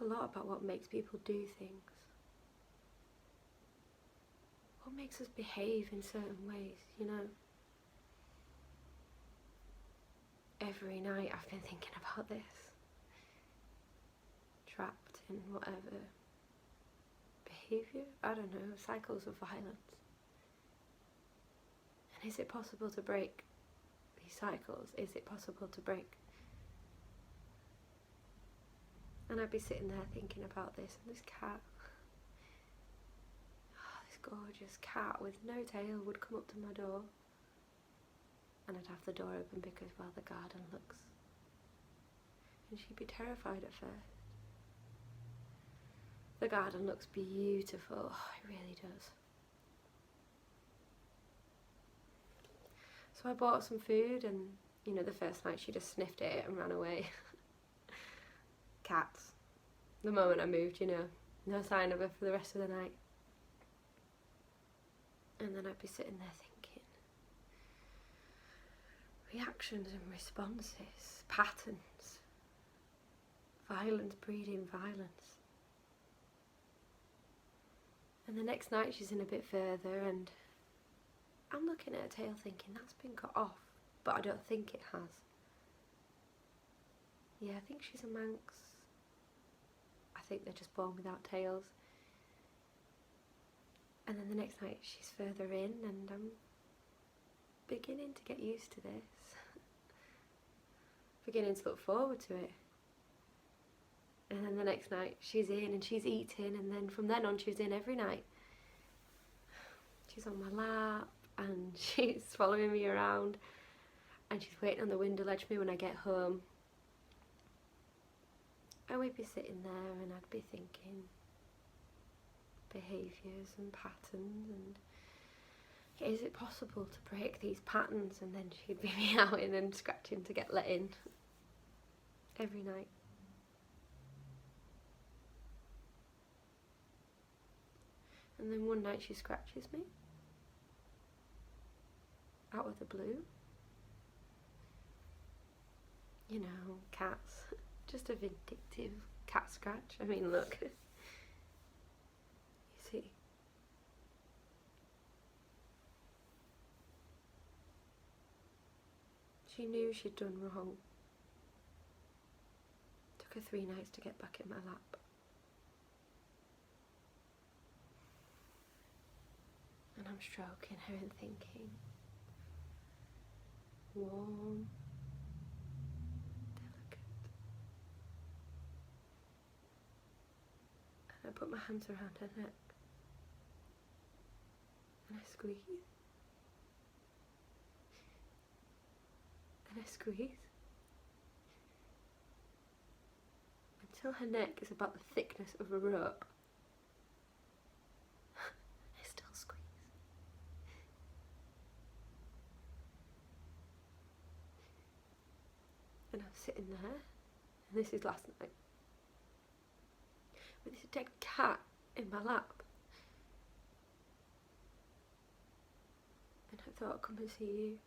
a lot about what makes people do things. What makes us behave in certain ways, you know? Every night I've been thinking about this. Trapped in whatever behaviour, I don't know, cycles of violence. And is it possible to break these cycles? Is it possible to break? And I'd be sitting there thinking about this, and this cat, this gorgeous cat with no tail would come up to my door, and I'd have the door open because, well, the garden looks, and she'd be terrified at first. The garden looks beautiful, oh, it really does. So I bought some food, and you know, the first night she just sniffed at it and ran away. Cats. The moment I moved, you know, no sign of her for the rest of the night. And then I'd be sitting there thinking, reactions and responses, patterns, violence breeding violence. And the next night she's in a bit further, and I'm looking at her tail thinking that's been cut off, but I don't think it has. Yeah, I think she's a Manx. I think they're just born without tails. And then the next night she's further in, and I'm beginning to get used to this. Beginning to look forward to it. And then the next night she's in and she's eating, and then from then on she's in every night. She's on my lap and she's following me around, and she's waiting on the window ledge for me when I get home. And we'd be sitting there and I'd be thinking behaviours and patterns, and is it possible to break these patterns? And then she'd be meowing and scratching to get let in every night. And then one night she scratches me out of the blue. You know, cats. Just a vindictive cat scratch. I mean, look. You see. She knew she'd done wrong. Took her 3 nights to get back in my lap. And I'm stroking her and thinking, warm, delicate. And I put my hands around her neck and I squeeze. And I squeeze until her neck is about the thickness of a rope. I still squeeze. And I'm sitting there, and this is last night, with this dead cat in my lap. And I thought, I'd come and see you.